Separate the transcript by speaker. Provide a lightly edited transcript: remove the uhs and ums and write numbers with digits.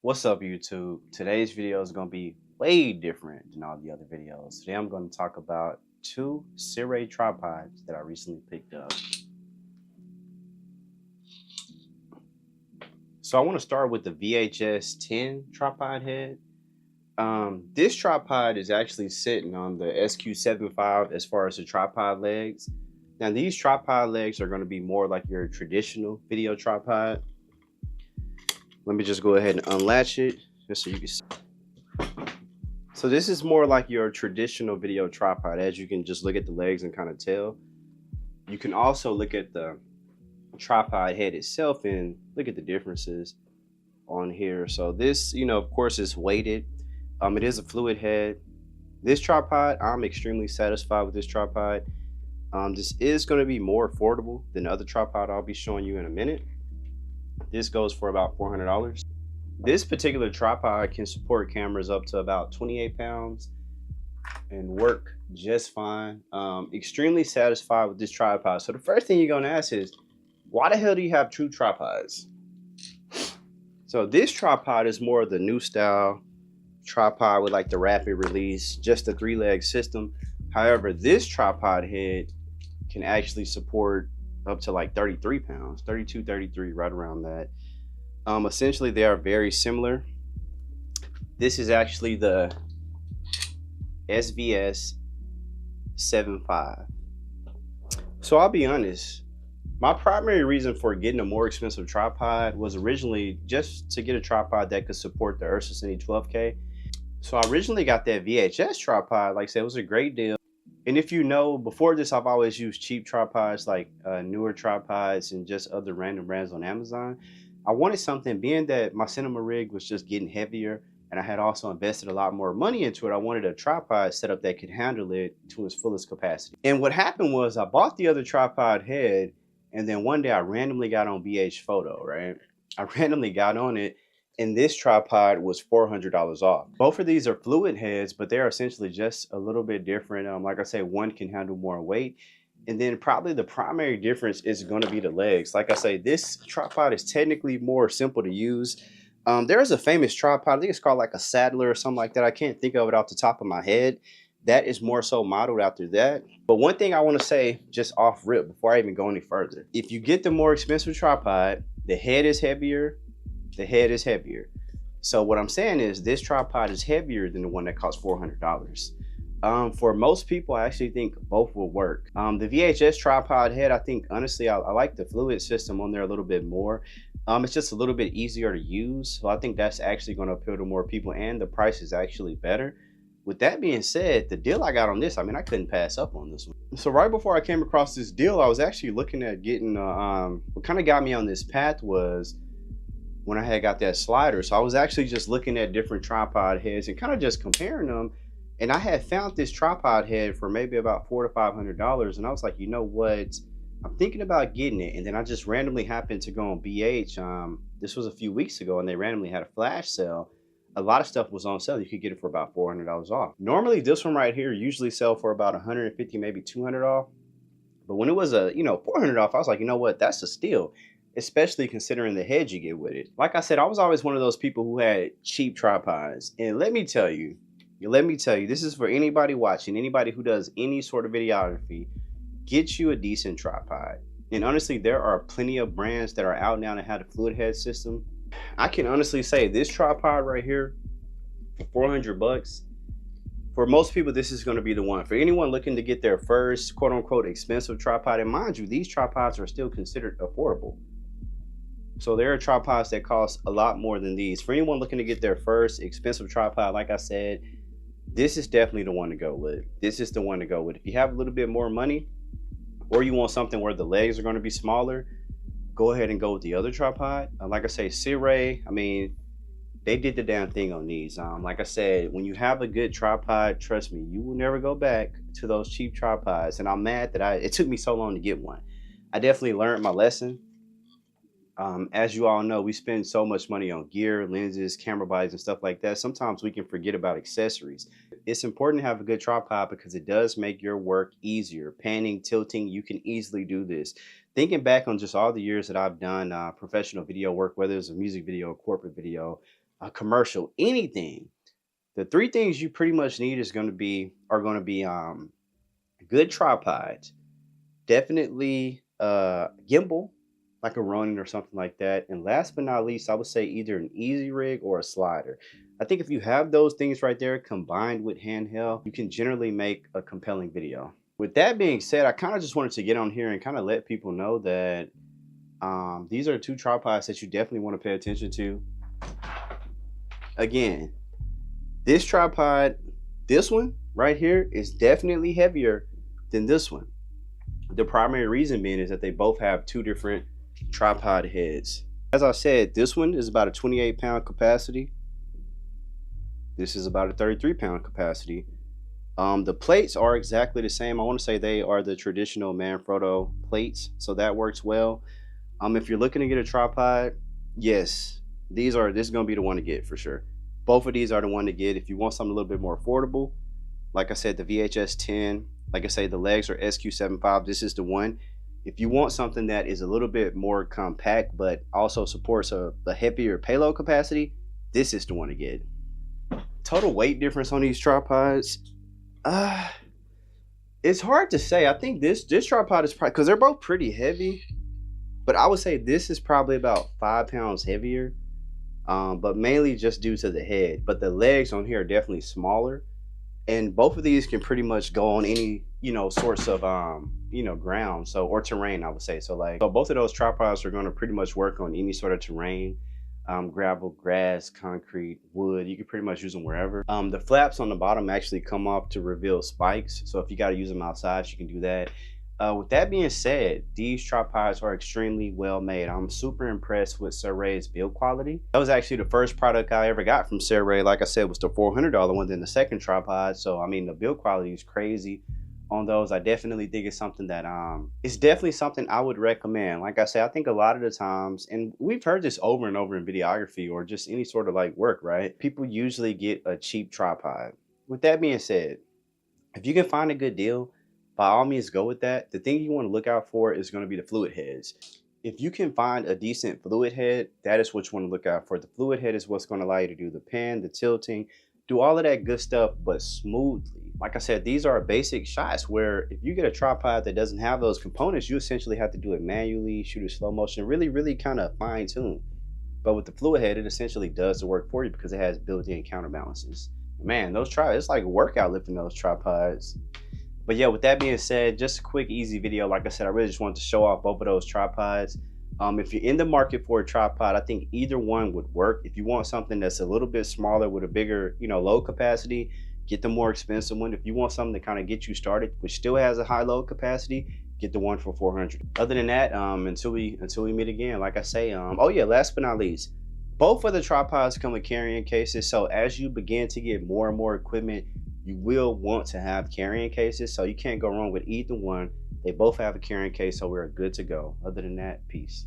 Speaker 1: What's up, YouTube? Today's video is going to be way different than all the other videos. Today I'm going to talk about two Sirui tripods that I recently picked up. So I want to start with the VHS10 tripod head. This tripod is actually sitting on the SQ75 as far as the tripod legs. Now these tripod legs are going to be more like your traditional video tripod. Let me just go ahead and unlatch it just so you can see. So this is more like your traditional video tripod, as you can just look at the legs and kind of tell. You can also look at the tripod head itself and look at the differences on here. So this, of course, is weighted. It is a fluid head. This tripod, I'm extremely satisfied with this tripod. This is going to be more affordable than the other tripod I'll be showing you in a minute. This goes for about $400. This particular tripod can support cameras up to about 28 pounds and work just fine. Extremely satisfied with this tripod. So the first thing you're gonna ask is, why the hell do you have two tripods? So this tripod is more of the new style tripod with like the rapid release, just a 3-leg system. However, this tripod head can actually support up to like 33 pounds, 32, 33, right around that. Essentially, they are very similar. This is actually the SVS75. So I'll be honest, my primary reason for getting a more expensive tripod was originally just to get a tripod that could support the Ursa Cine 12K. So I originally got that VHS tripod. Like I said, it was a great deal. And if you know, before this, I've always used cheap tripods like newer tripods and just other random brands on Amazon. I wanted something, being that my cinema rig was just getting heavier and I had also invested a lot more money into it. I wanted a tripod setup that could handle it to its fullest capacity. And what happened was I bought the other tripod head, and then one day I randomly got on BH Photo, right? I randomly got on it, and this tripod was $400 off. Both of these are fluid heads, but they're essentially just a little bit different. Like I say, one can handle more weight. And then probably the primary difference is going to be the legs. Like I say, this tripod is technically more simple to use. There's a famous tripod, I think it's called like a Saddler or something like that. I can't think of it off the top of my head. That is more so modeled after that. But one thing I want to say just off rip before I even go any further. If you get the more expensive tripod, the head is heavier. The head is heavier. So what I'm saying is this tripod is heavier than the one that costs $400. For most people, I actually think both will work. The VHS tripod head, I think honestly, I like the fluid system on there a little bit more. It's just a little bit easier to use. So I think that's actually going to appeal to more people, and the price is actually better. With that being said, the deal I got on this, I mean, I couldn't pass up on this one. So right before I came across this deal, I was actually looking at getting, what kind of got me on this path was when I had got that slider. So I was actually just looking at different tripod heads and kind of just comparing them. And I had found this tripod head for maybe about $400 to $500. And I was like, you know what? I'm thinking about getting it. And then I just randomly happened to go on BH. This was a few weeks ago, and they randomly had a flash sale. A lot of stuff was on sale. You could get it for about $400 off. Normally, this one right here usually sell for about $150, maybe $200 off. But when it was a, $400 off, I was like, you know what? That's a steal, especially considering the head you get with it. Like I said, I was always one of those people who had cheap tripods. And let me tell you, this is for anybody watching, anybody who does any sort of videography. Get you a decent tripod. And honestly, there are plenty of brands that are out now that have a fluid head system. I can honestly say this tripod right here for 400 bucks, for most people, this is going to be the one. For anyone looking to get their first quote unquote expensive tripod, and mind you, these tripods are still considered affordable. So there are tripods that cost a lot more than these. For anyone looking to get their first expensive tripod, like I said, this is definitely the one to go with. This is the one to go with. If you have a little bit more money, or you want something where the legs are going to be smaller, go ahead and go with the other tripod. Like I say, Sirui, I mean, they did the damn thing on these. Like I said, when you have a good tripod, trust me, you will never go back to those cheap tripods. And I'm mad that it took me so long to get one. I definitely learned my lesson. As you all know, we spend so much money on gear, lenses, camera bodies, and stuff like that. Sometimes we can forget about accessories. It's important to have a good tripod because it does make your work easier. Panning, tilting, you can easily do this. Thinking back on just all the years that I've done professional video work, whether it's a music video or corporate video, a commercial, anything. The three things you pretty much need is going to be good tripods, definitely gimbal like a Ronin or something like that, and last but not least, I would say either an easy rig or a slider. I think if you have those things right there combined with handheld, you can generally make a compelling video. With that being said, I kind of just wanted to get on here and kind of let people know that these are two tripods that you definitely want to pay attention to. Again, this tripod, this one right here, is definitely heavier than this one. The primary reason being is that they both have two different tripod heads. As I said, this one is about a 28-pound capacity. This is about a 33-pound capacity. The plates are exactly the same. I want to say they are the traditional Manfrotto plates, so that works well. If you're looking to get a tripod, yes, this is going to be the one to get for sure. Both of these are the one to get. If you want something a little bit more affordable, like I said, the VHS10, like I say, the legs are SQ75. This is the one. If you want something that is a little bit more compact but also supports a heavier payload capacity, this is the one to get. Total weight difference on these tripods, it's hard to say. I think this tripod is probably, because they're both pretty heavy, but I would say this is probably about 5 pounds heavier, but mainly just due to the head. But the legs on here are definitely smaller, and both of these can pretty much go on any sorts of ground, or terrain, I would say. So both of those tripods are going to pretty much work on any sort of terrain, gravel, grass, concrete, wood. You can pretty much use them wherever. The flaps on the bottom actually come off to reveal spikes, so if you got to use them outside, you can do that. With that being said, these tripods are extremely well made. I'm super impressed with Sirui's build quality. That was actually the first product I ever got from Sirui. Like I said, was the $400 one, then the second tripod. So I mean, the build quality is crazy on those. I definitely think it's something that it's definitely something I would recommend. Like I said, I think a lot of the times, and we've heard this over and over in videography or just any sort of work, right? People usually get a cheap tripod. With that being said, if you can find a good deal, by all means go with that. The thing you want to look out for is going to be the fluid heads. If you can find a decent fluid head, that is what you want to look out for. The fluid head is what's going to allow you to do the pan, the tilting, do all of that good stuff, but smoothly. Like I said, these are basic shots where if you get a tripod that doesn't have those components, you essentially have to do it manually, shoot it slow motion, really kind of fine tune. But with the fluid head, it essentially does the work for you because it has built-in counterbalances. Man, those tripods, it's like a workout lifting those tripods. But yeah, with that being said, just a quick, easy video. Like I said, I really just wanted to show off both of those tripods. If you're in the market for a tripod, I think either one would work. If you want something that's a little bit smaller with a bigger, load capacity, get the more expensive one. If you want something to kind of get you started, which still has a high load capacity, get the one for $400. Other than that, until we meet again, like I say, oh yeah, last but not least, both of the tripods come with carrying cases. So as you begin to get more and more equipment, you will want to have carrying cases, so you can't go wrong with either one. They both have a carrying case, so we're good to go. Other than that, peace.